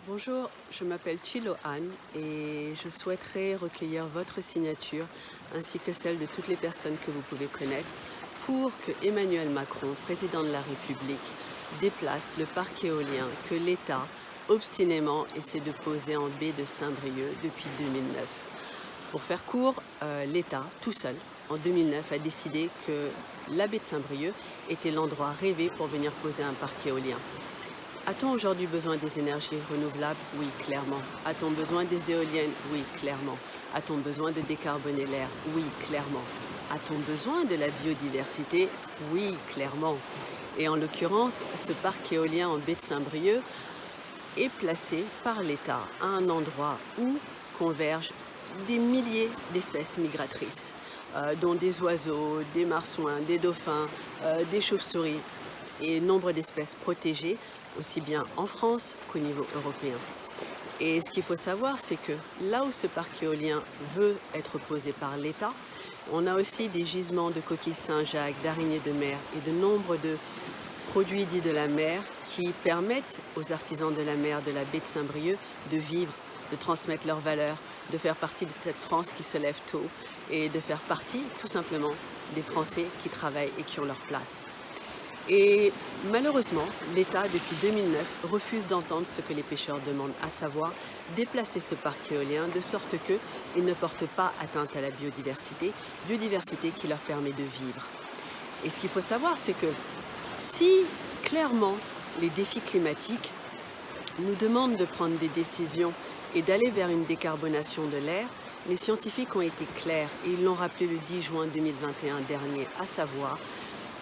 Bonjour, je m'appelle Chilo Anne et je souhaiterais recueillir votre signature ainsi que celle de toutes les personnes que vous pouvez connaître pour que Emmanuel Macron, président de la République, déplace le parc éolien que l'État obstinément essaie de poser en baie de Saint-Brieuc depuis 2009. Pour faire court, l'État, tout seul, en 2009, a décidé que la baie de Saint-Brieuc était l'endroit rêvé pour venir poser un parc éolien. A-t-on aujourd'hui besoin des énergies renouvelables? Oui, clairement. A-t-on besoin des éoliennes? Oui, clairement. A-t-on besoin de décarboner l'air? Oui, clairement. A-t-on besoin de la biodiversité? Oui, clairement. Et en l'occurrence, ce parc éolien en baie de Saint-Brieuc est placé par l'État à un endroit où convergent des milliers d'espèces migratrices, dont des oiseaux, des marsouins, des dauphins, des chauves-souris et nombre d'espèces protégées, aussi bien en France qu'au niveau européen. Et ce qu'il faut savoir, c'est que là où ce parc éolien veut être posé par l'État, on a aussi des gisements de coquilles Saint-Jacques, d'araignées de mer et de nombre de produits dits de la mer qui permettent aux artisans de la mer de la baie de Saint-Brieuc de vivre, de transmettre leurs valeurs, de faire partie de cette France qui se lève tôt et de faire partie tout simplement des Français qui travaillent et qui ont leur place. Et malheureusement, l'État, depuis 2009, refuse d'entendre ce que les pêcheurs demandent, à savoir déplacer ce parc éolien de sorte qu'il ne porte pas atteinte à la biodiversité, biodiversité qui leur permet de vivre. Et ce qu'il faut savoir, c'est que si clairement les défis climatiques nous demandent de prendre des décisions et d'aller vers une décarbonation de l'air, les scientifiques ont été clairs et ils l'ont rappelé le 10 juin 2021 dernier, à savoir,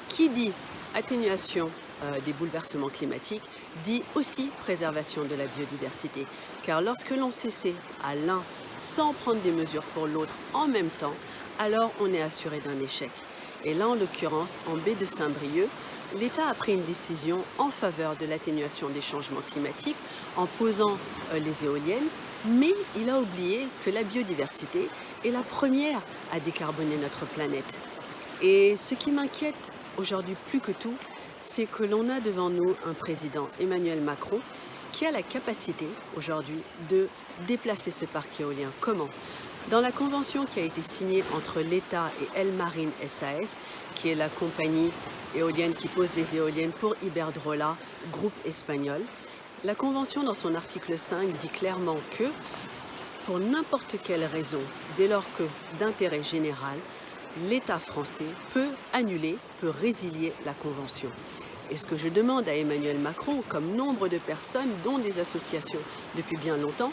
qui dit atténuation des bouleversements climatiques dit aussi préservation de la biodiversité. Car lorsque l'on s'essaie à l'un sans prendre des mesures pour l'autre en même temps, alors on est assuré d'un échec. Et là, en l'occurrence, en baie de Saint-Brieuc, l'État a pris une décision en faveur de l'atténuation des changements climatiques en posant les éoliennes, mais il a oublié que la biodiversité est la première à décarboner notre planète. Et ce qui m'inquiète aujourd'hui plus que tout, c'est que l'on a devant nous un président, Emmanuel Macron, qui a la capacité aujourd'hui de déplacer ce parc éolien. Comment? Dans la convention qui a été signée entre l'État et El Marine SAS, qui est la compagnie éolienne qui pose les éoliennes pour Iberdrola, groupe espagnol, la convention dans son article 5 dit clairement que pour n'importe quelle raison, dès lors que d'intérêt général, l'État français peut annuler, peut résilier la convention. Et ce que je demande à Emmanuel Macron, comme nombre de personnes, dont des associations depuis bien longtemps,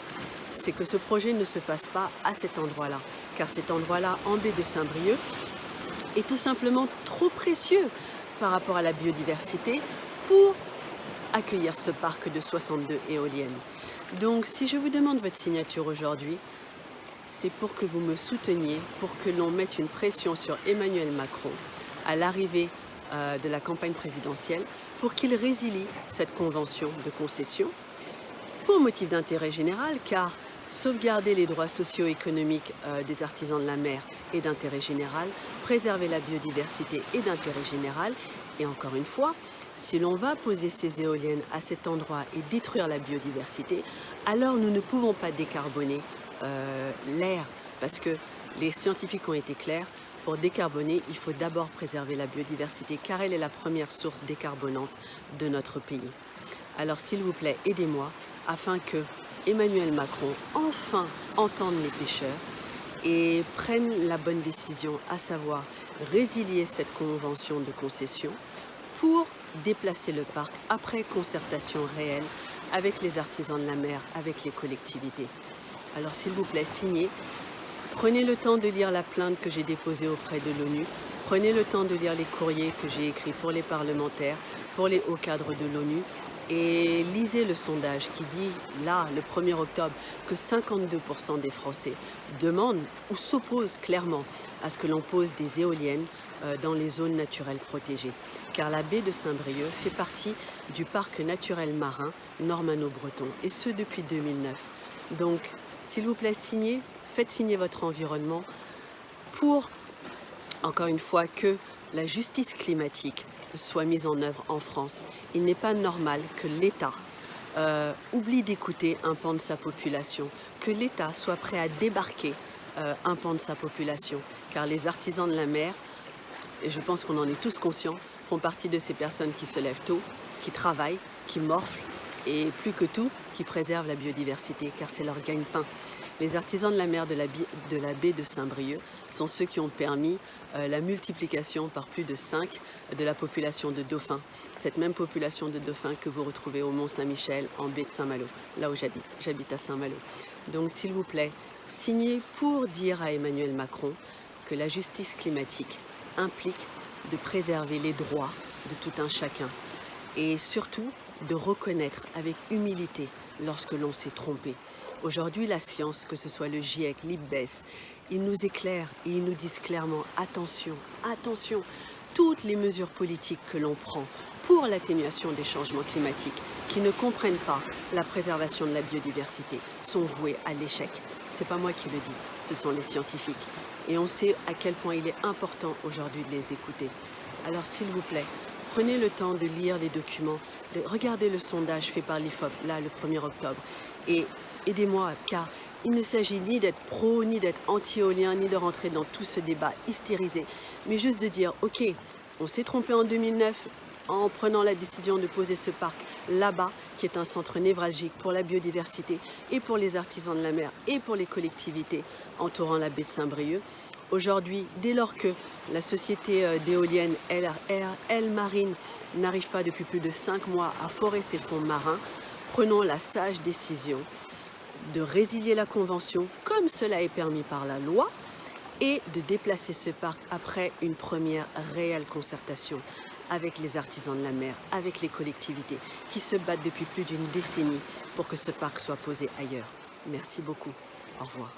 c'est que ce projet ne se fasse pas à cet endroit-là. Car cet endroit-là, en baie de Saint-Brieuc, est tout simplement trop précieux par rapport à la biodiversité pour accueillir ce parc de 62 éoliennes. Donc, si je vous demande votre signature aujourd'hui, c'est pour que vous me souteniez, pour que l'on mette une pression sur Emmanuel Macron à l'arrivée de la campagne présidentielle pour qu'il résilie cette convention de concession pour motif d'intérêt général, car sauvegarder les droits socio-économiques des artisans de la mer est d'intérêt général, préserver la biodiversité est d'intérêt général, et encore une fois, si l'on va poser ces éoliennes à cet endroit et détruire la biodiversité, alors nous ne pouvons pas décarboner l'air, parce que les scientifiques ont été clairs, pour décarboner, il faut d'abord préserver la biodiversité, car elle est la première source décarbonante de notre pays. Alors s'il vous plaît, aidez-moi, afin que Emmanuel Macron enfin entende les pêcheurs et prenne la bonne décision, à savoir résilier cette convention de concession pour déplacer le parc après concertation réelle avec les artisans de la mer, avec les collectivités. Alors s'il vous plaît, signez. Prenez le temps de lire la plainte que j'ai déposée auprès de l'ONU. Prenez le temps de lire les courriers que j'ai écrits pour les parlementaires, pour les hauts cadres de l'ONU. Et lisez le sondage qui dit, là, le 1er octobre, que 52% des Français demandent ou s'opposent clairement à ce que l'on pose des éoliennes dans les zones naturelles protégées. Car la baie de Saint-Brieuc fait partie du parc naturel marin normanno-breton, et ce depuis 2009. Donc, s'il vous plaît, signez, faites signer votre environnement pour, encore une fois, que la justice climatique soit mise en œuvre en France. Il n'est pas normal que l'État oublie d'écouter un pan de sa population, que l'État soit prêt à débarquer un pan de sa population, car les artisans de la mer, et je pense qu'on en est tous conscients, font partie de ces personnes qui se lèvent tôt, qui travaillent, qui morflent et plus que tout, qui préservent la biodiversité, car c'est leur gagne-pain. Les artisans de la mer de la baie de Saint-Brieuc sont ceux qui ont permis la multiplication par plus de 5 de la population de dauphins. Cette même population de dauphins que vous retrouvez au Mont-Saint-Michel, en baie de Saint-Malo, là où j'habite. J'habite à Saint-Malo. Donc s'il vous plaît, signez pour dire à Emmanuel Macron que la justice climatique implique de préserver les droits de tout un chacun et surtout de reconnaître avec humilité lorsque l'on s'est trompé. Aujourd'hui, la science, que ce soit le GIEC, l'IPBES, ils nous éclairent et ils nous disent clairement attention, attention, toutes les mesures politiques que l'on prend pour l'atténuation des changements climatiques qui ne comprennent pas la préservation de la biodiversité sont vouées à l'échec. C'est pas moi qui le dis, ce sont les scientifiques. Et on sait à quel point il est important aujourd'hui de les écouter. Alors s'il vous plaît, prenez le temps de lire les documents, de regarder le sondage fait par l'IFOP, là, le 1er octobre, et aidez-moi, car il ne s'agit ni d'être pro, ni d'être anti-éolien, ni de rentrer dans tout ce débat hystérisé, mais juste de dire, ok, on s'est trompé en 2009 en prenant la décision de poser ce parc là-bas, qui est un centre névralgique pour la biodiversité et pour les artisans de la mer et pour les collectivités entourant la baie de Saint-Brieuc. Aujourd'hui, dès lors que la société d'éoliennes El Marine n'arrive pas depuis plus de 5 mois à forer ses fonds marins, prenons la sage décision de résilier la convention comme cela est permis par la loi et de déplacer ce parc après une première réelle concertation avec les artisans de la mer, avec les collectivités qui se battent depuis plus d'une décennie pour que ce parc soit posé ailleurs. Merci beaucoup. Au revoir.